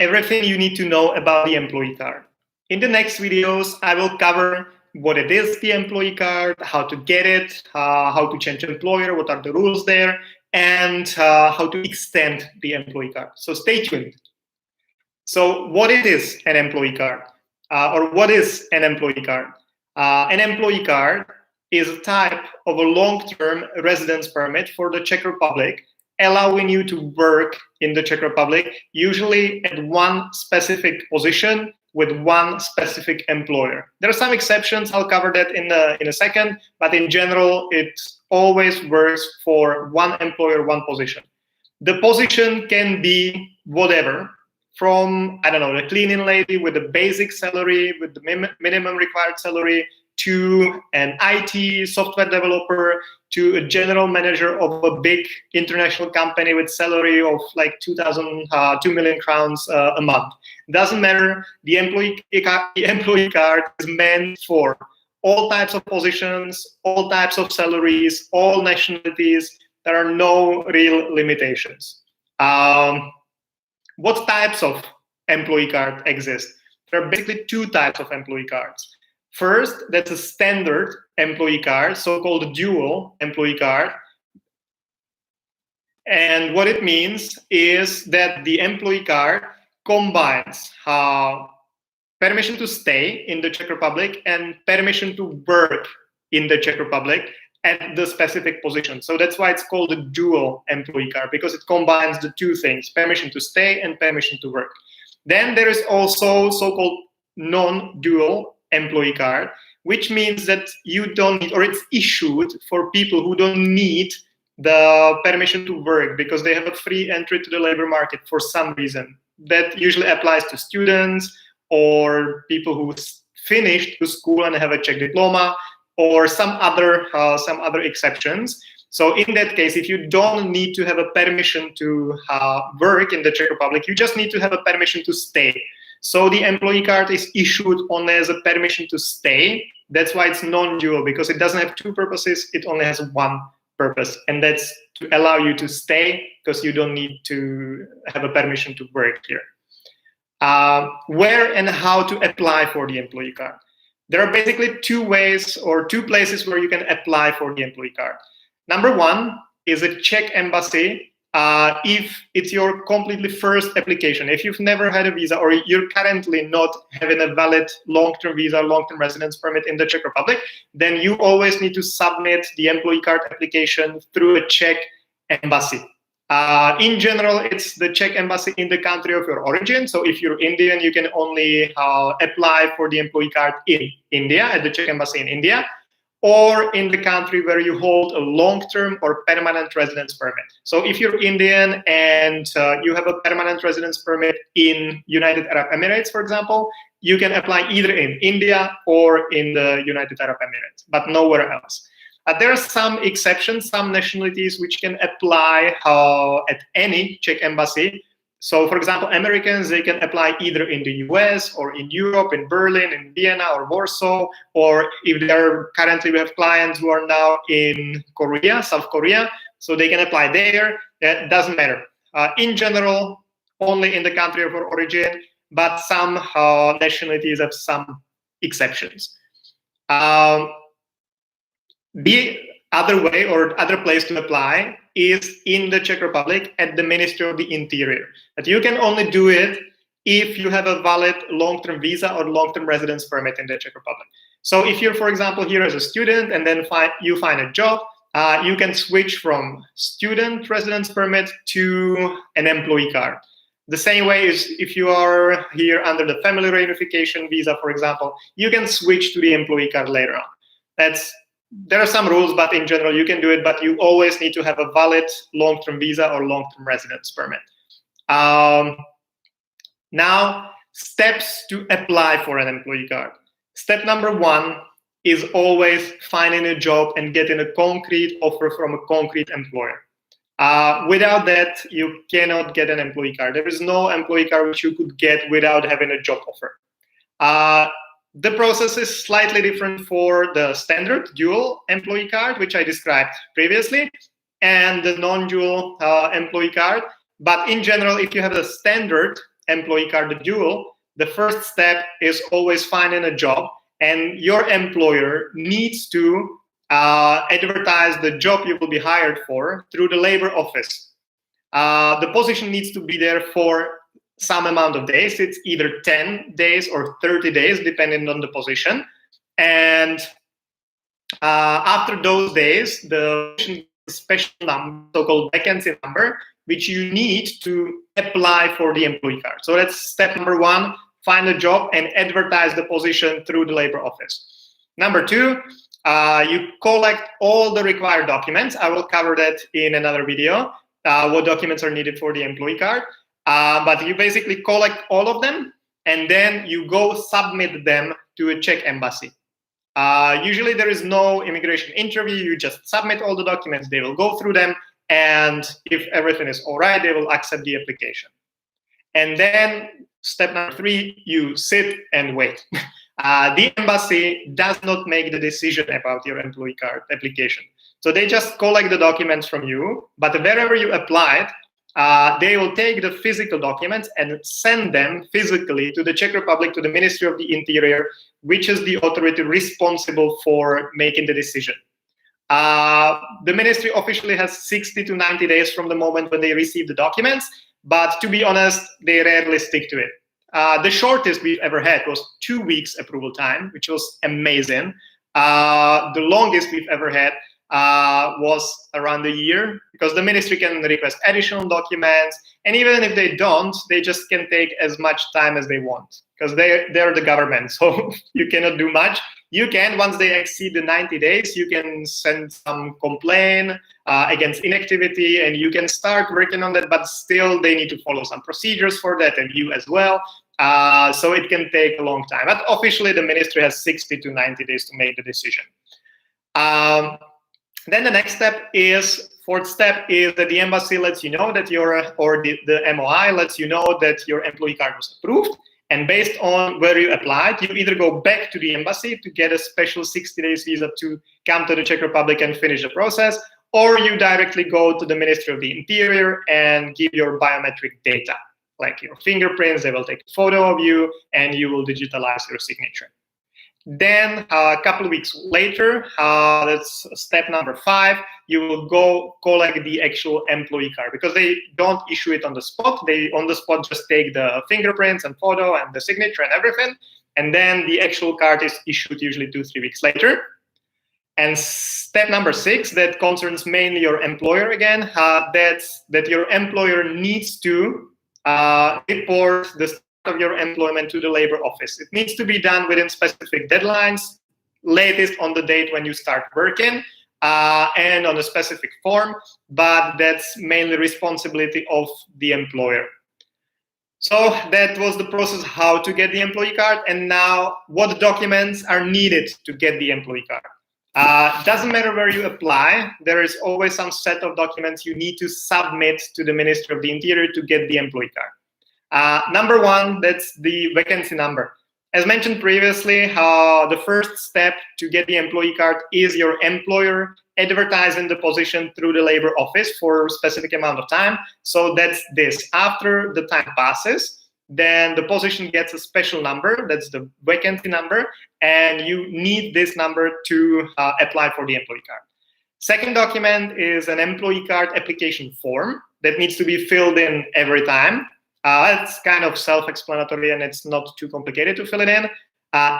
everything you need to know about the employee card. In the next videos, I will cover what it is, the employee card, how to get it, how to change employer, what are the rules there, and how to extend the employee card. So stay tuned. So what it is an employee card, or what is an employee card? An employee card is a type of a long-term residence permit for the Czech Republic, allowing you to work in the Czech Republic, usually at one specific position with one specific employer. There are some exceptions. I'll cover that in a second, but in general, it always works for one employer, one position. The position can be whatever, from, I don't know, the cleaning lady with a basic salary, with the minimum required salary, to an IT software developer, to a general manager of a big international company with salary of like 2 million crowns a month. Doesn't matter. The employee card is meant for all types of positions, all types of salaries, all nationalities. There are no real limitations. What types of employee card exist? There are basically two types of employee cards. First, that's a standard employee card, so-called dual employee card. And what it means is that the employee card combines permission to stay in the Czech Republic and permission to work in the Czech Republic at the specific position. So that's why it's called a dual employee card, because it combines the two things, permission to stay and permission to work. Then there is also so-called non-dual employee card, which means that you don't need, or it's issued for people who don't need the permission to work because they have a free entry to the labor market for some reason. That usually applies to students or people who finished school and have a Czech diploma, or some other exceptions. So in that case, if you don't need to have a permission to work in the Czech Republic, you just need to have a permission to stay. So the employee card is issued only as a permission to stay. That's why it's non-dual, because it doesn't have two purposes, it only has one purpose, and that's to allow you to stay, because you don't need to have a permission to work here. Where and how to apply for the employee card? There are basically two ways or two places where you can apply for the employee card. Number one is a Czech Embassy. If it's your completely first application, if you've never had a visa or you're currently not having a valid long-term visa, long-term residence permit in the Czech Republic, then you always need to submit the employee card application through a Czech Embassy. In general, it's the Czech Embassy in the country of your origin. So if you're Indian, you can only apply for the employee card in India, at the Czech Embassy in India, or in the country where you hold a long-term or permanent residence permit. So if you're Indian and you have a permanent residence permit in United Arab Emirates, for example, you can apply either in India or in the United Arab Emirates, but nowhere else. There are some exceptions, some nationalities which can apply at any Czech embassy. So, for example, Americans, they can apply either in the US or in Europe, in Berlin, in Vienna or Warsaw, or if they're currently, we have clients who are now in Korea, South Korea, so they can apply there. That doesn't matter. In general, only in the country of origin, but some nationalities have some exceptions. The other way or other place to apply is in the Czech Republic at the Ministry of the Interior. But you can only do it if you have a valid long-term visa or long-term residence permit in the Czech Republic. So if you're, for example, here as a student and then you find a job, you can switch from student residence permit to an employee card. The same way is if you are here under the family reunification visa, for example, you can switch to the employee card later on. There are some rules, but in general, you can do it, but you always need to have a valid long-term visa or long-term residence permit. Now, steps to apply for an employee card. Step number one is always finding a job and getting a concrete offer from a concrete employer. Without that, you cannot get an employee card. There is no employee card which you could get without having a job offer. The process is slightly different for the standard dual employee card, which I described previously, and the non-dual employee card. But in general, if you have the standard employee card, the dual, the first step is always finding a job, and your employer needs to advertise the job you will be hired for through the labor office. The position needs to be there for some amount of days. It's either 10 days or 30 days, depending on the position. And after those days, the special number, so-called vacancy number, which you need to apply for the employee card. So that's step number one, find a job and advertise the position through the labor office. Number two, you collect all the required documents. I will cover that in another video, what documents are needed for the employee card. But you basically collect all of them, and then you go submit them to a Czech embassy. Usually there is no immigration interview. You just submit all the documents. They will go through them, and if everything is all right, they will accept the application. And then step number three, you sit and wait. The embassy does not make the decision about your employee card application. So they just collect the documents from you, but wherever you applied, they will take the physical documents and send them physically to the Czech Republic, to the Ministry of the Interior, which is the authority responsible for making the decision. The ministry officially has 60 to 90 days from the moment when they receive the documents, but to be honest, they rarely stick to it. The shortest we've ever had was 2 weeks approval time, which was amazing. The longest we've ever had was around a year, because the ministry can request additional documents, and even if they don't, they just can take as much time as they want, because they're the government, so you cannot do much. You can, once they exceed the 90 days, you can send some complaint against inactivity, and you can start working on that, but still they need to follow some procedures for that, and you as well. So it can take a long time. But officially, the ministry has 60 to 90 days to make the decision. Then the next step is, fourth step is that the embassy lets you know that the MOI lets you know that your employee card was approved. And based on where you applied, you either go back to the embassy to get a special 60 days visa to come to the Czech Republic and finish the process, or you directly go to the Ministry of the Interior and give your biometric data, like your fingerprints. They will take a photo of you and you will digitalize your signature. Then a couple of weeks later, that's step number 5, you will go collect the actual employee card, because they don't issue it on the spot. They on the spot just take the fingerprints and photo and the signature and everything. And then the actual card is issued usually 2-3 weeks later. And step number 6, that concerns mainly your employer again, that your employer needs to report the start of your employment to the labor office. It needs to be done within specific deadlines, latest on the date when you start working, and on a specific form, but that's mainly responsibility of the employer. So that was the process how to get the employee card, and now what documents are needed to get the employee card. Doesn't matter where you apply, there is always some set of documents you need to submit to the Ministry of the Interior to get the employee card. Number 1, that's the vacancy number. As mentioned previously, the first step to get the employee card is your employer advertising the position through the labor office for a specific amount of time. So that's this. After the time passes, then the position gets a special number, that's the vacancy number, and you need this number to apply for the employee card. Second document is an employee card application form that needs to be filled in every time. It's kind of self-explanatory and it's not too complicated to fill it in.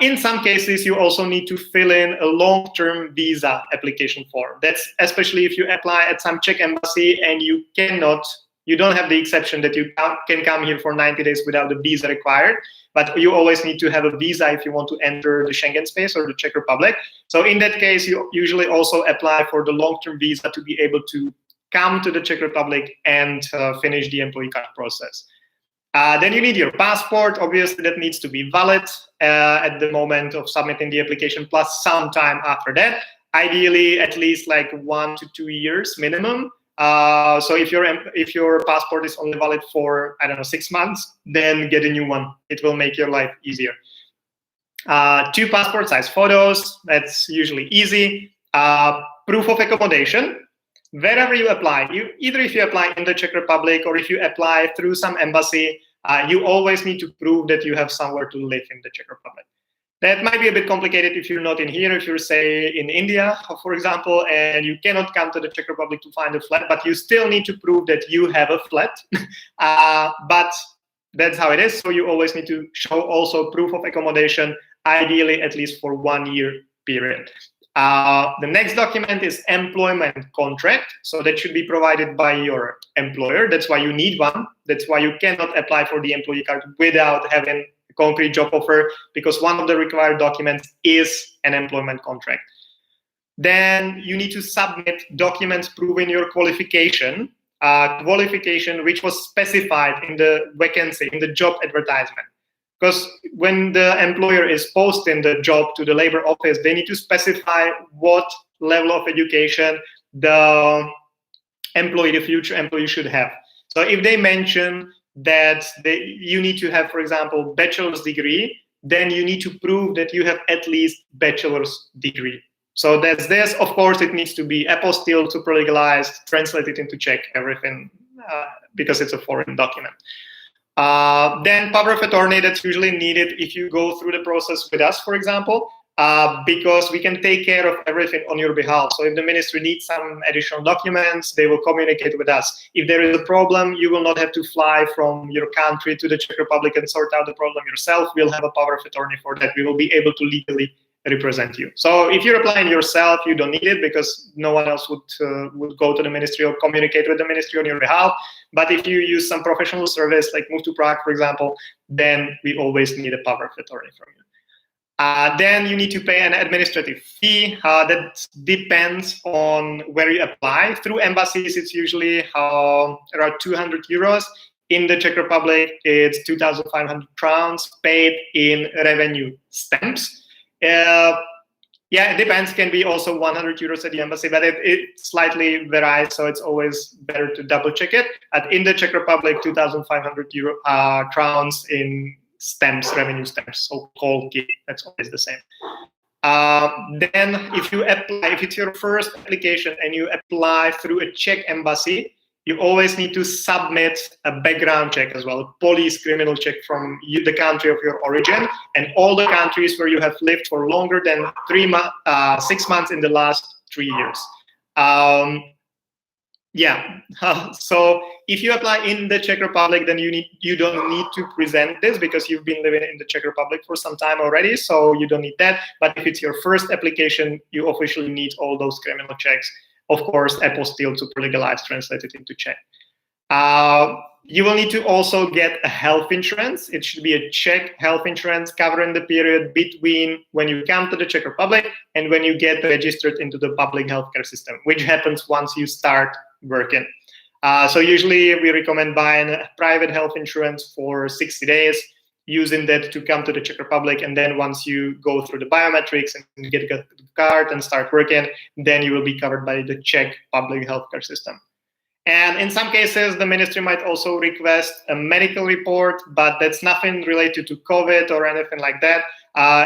In some cases, you also need to fill in a long-term visa application form. That's especially if you apply at some Czech embassy and you don't have the exception that you can come here for 90 days without a visa required, but you always need to have a visa if you want to enter the Schengen space or the Czech Republic. So in that case, you usually also apply for the long-term visa to be able to come to the Czech Republic and finish the employee card process. Then you need your passport. Obviously, that needs to be valid at the moment of submitting the application, plus some time after that. Ideally, at least like 1 to 2 years minimum. So if your passport is only valid for, I don't know, 6 months, then get a new one. It will make your life easier. 2 passport size photos. That's usually easy. Proof of accommodation. Wherever you apply, either if you apply in the Czech Republic or if you apply through some embassy, you always need to prove that you have somewhere to live in the Czech Republic. That might be a bit complicated if you're not in here, if you're, say, in India, for example, and you cannot come to the Czech Republic to find a flat, but you still need to prove that you have a flat. But that's how it is. So you always need to show also proof of accommodation, ideally at least for 1 year period. The next document is employment contract. So that should be provided by your employer. That's why you need one. That's why you cannot apply for the employee card without having a concrete job offer, because one of the required documents is an employment contract. Then you need to submit documents proving your qualification, which was specified in the vacancy, in the job advertisement. Because when the employer is posting the job to the labor office, they need to specify what level of education the future employee should have. So if they mention that you need to have, for example, bachelor's degree, then you need to prove that you have at least bachelor's degree. So that's this. Of course, it needs to be apostilled, superlegalized, translated into Czech, everything, because it's a foreign document. Then power of attorney, that's usually needed if you go through the process with us, for example, because we can take care of everything on your behalf. So if the ministry needs some additional documents, they will communicate with us. If there is a problem, you will not have to fly from your country to the Czech Republic and sort out the problem yourself. We'll have a power of attorney for that. We will be able to legally represent you. So if you're applying yourself, you don't need it, because no one else would go to the ministry or communicate with the ministry on your behalf. But if you use some professional service, like Move to Prague, for example, then we always need a power of attorney from you. Then you need to pay an administrative fee. That depends on where you apply. Through embassies, it's usually around 200 euros. In the Czech Republic, it's 2,500 crowns paid in revenue stamps. Yeah, it depends. Can be also 100 euros at the embassy, but it slightly varies, so it's always better to double check it. In the Czech Republic, 2,500 crowns in stamps, revenue stamps, so kolky, that's always the same. Then if you apply, if it's your first application and you apply through a Czech embassy, you always need to submit a background check as well, a police criminal check from the country of your origin, and all the countries where you have lived for longer than 6 months in the last 3 years. So if you apply in the Czech Republic, then you don't need to present this, because you've been living in the Czech Republic for some time already, so you don't need that. But if it's your first application, you officially need all those criminal checks. Of course, apostilled, superlegalized, translated into Czech. You will need to also get a health insurance. It should be a Czech health insurance covering the period between when you come to the Czech Republic and when you get registered into the public healthcare system, which happens once you start working. So usually we recommend buying a private health insurance for 60 days, using that to come to the Czech Republic, and then once you go through the biometrics and get a card and start working, then you will be covered by the Czech public healthcare system. And in some cases, the ministry might also request a medical report, but that's nothing related to COVID or anything like that.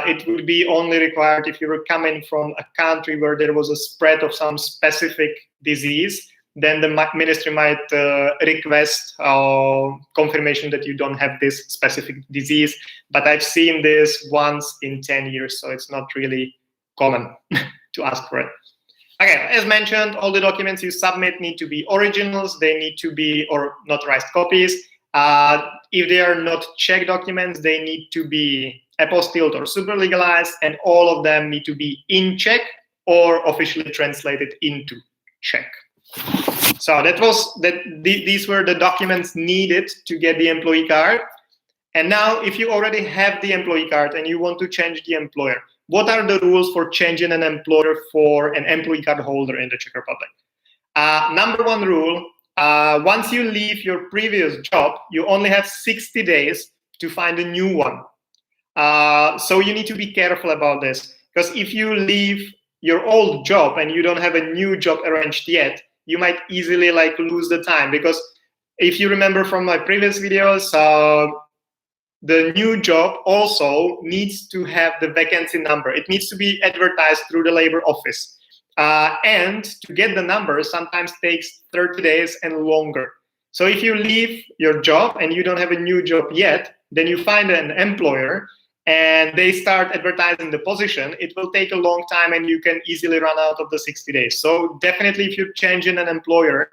It would be only required if you were coming from a country where there was a spread of some specific disease. Then the ministry might request confirmation that you don't have this specific disease. But I've seen this once in 10 years, so it's not really common to ask for it. Okay, as mentioned, all the documents you submit need to be originals. They need to be or notarized copies. If they are not Czech documents, they need to be apostilled or superlegalized, and all of them need to be in Czech or officially translated into Czech. So these were the documents needed to get the employee card. And now, if you already have the employee card and you want to change the employer, what are the rules for changing an employer for an employee card holder in the Czech Republic? Number one rule, once you leave your previous job, you only have 60 days to find a new one. So you need to be careful about this, because if you leave your old job and you don't have a new job arranged yet, you might easily lose the time. Because if you remember from my previous videos, the new job also needs to have the vacancy number. It needs to be advertised through the labor office. And to get the number sometimes takes 30 days and longer. So if you leave your job and you don't have a new job yet, then you find an employer and they start advertising the position, it will take a long time and you can easily run out of the 60 days. So definitely if you're changing an employer,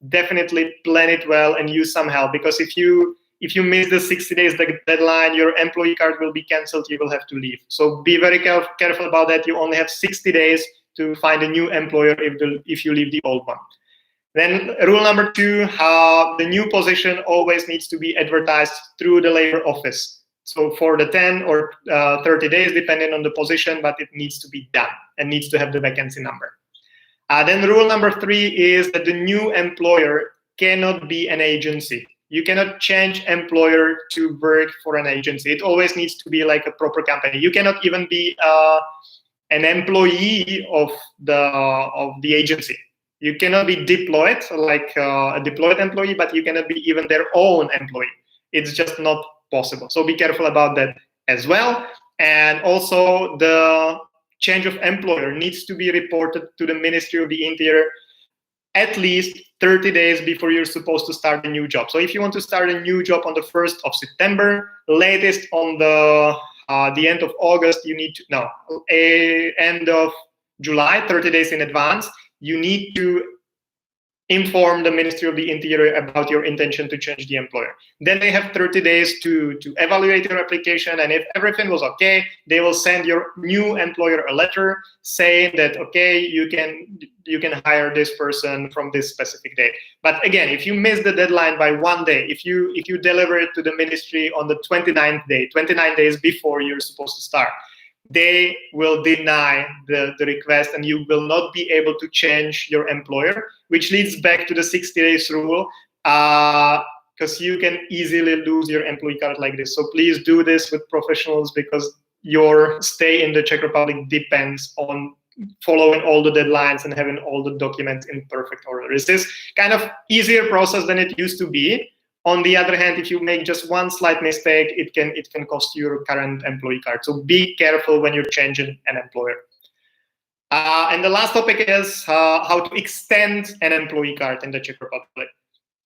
definitely plan it well and use some help, because if you miss the 60 days deadline, your employee card will be canceled, you will have to leave. So be very careful about that. You only have 60 days to find a new employer if you leave the old one. Then rule number 2, the new position always needs to be advertised through the labor office. So for the 10 or 30 days, depending on the position, but it needs to be done and needs to have the vacancy number. Then rule number 3 is that the new employer cannot be an agency. You cannot change employer to work for an agency. It always needs to be like a proper company. You cannot even be an employee of the agency. You cannot be deployed like a deployed employee, but you cannot be even their own employee. It's just not possible. So be careful about that as well. And also the change of employer needs to be reported to the Ministry of the Interior at least 30 days before you're supposed to start a new job. So if you want to start a new job on the 1st of September, latest on the end of August, you need to, end of July, 30 days in advance, you need to inform the Ministry of the Interior about your intention to change the employer. Then they have 30 days to evaluate your application, and if everything was okay, they will send your new employer a letter saying that, okay, you can hire this person from this specific date. But again, if you miss the deadline by 1 day, if you deliver it to the ministry on the 29th day, 29 days before you're supposed to start, they will deny the request and you will not be able to change your employer, which leads back to the 60 days rule, because you can easily lose your employee card like this. So please do this with professionals, because your stay in the Czech Republic depends on following all the deadlines and having all the documents in perfect order. This is kind of easier process than it used to be. On the other hand, if you make just one slight mistake, it can cost you your current employee card. So be careful when you're changing an employer. And the last topic is how to extend an employee card in the Czech Republic.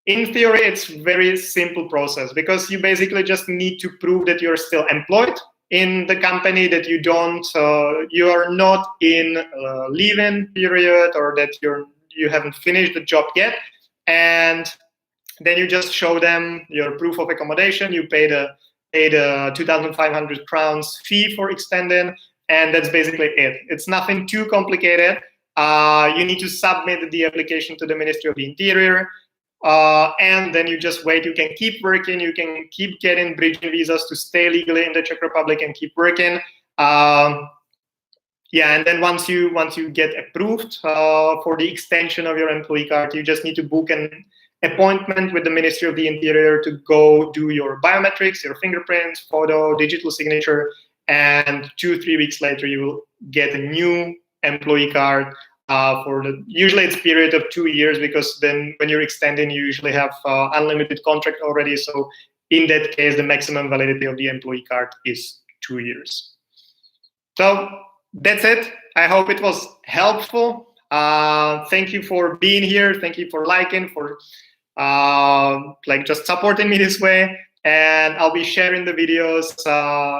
In theory, it's a very simple process, because you basically just need to prove that you're still employed in the company, that you are not in leave-in period, or that you haven't finished the job yet, and then you just show them your proof of accommodation. You pay the 2,500 crowns fee for extending, and that's basically it. It's nothing too complicated. You need to submit the application to the Ministry of the Interior, and then you just wait. You can keep working. You can keep getting bridging visas to stay legally in the Czech Republic and keep working. And then once you get approved for the extension of your employee card, you just need to book an appointment with the Ministry of the Interior to go do your biometrics, your fingerprints, photo, digital signature, and 2-3 weeks later you will get a new employee card usually it's a period of 2 years, because then when you're extending you usually have unlimited contract already. So in that case, the maximum validity of the employee card is 2 years. So that's it. I hope it was helpful. Thank you for being here. Thank you for liking, for just supporting me this way. And I'll be sharing the videos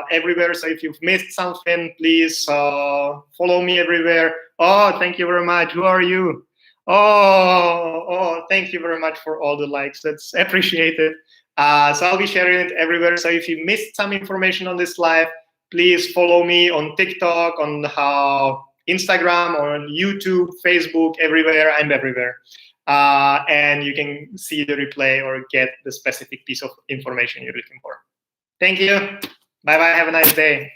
everywhere. So if you've missed something, please follow me everywhere. Oh, thank you very much. Who are you? Oh, thank you very much for all the likes. That's appreciated. So I'll be sharing it everywhere. So if you missed some information on this live, please follow me on TikTok, on Instagram, on YouTube, Facebook, everywhere. I'm everywhere. And you can see the replay or get the specific piece of information you're looking for. Thank you. Bye-bye. Have a nice day.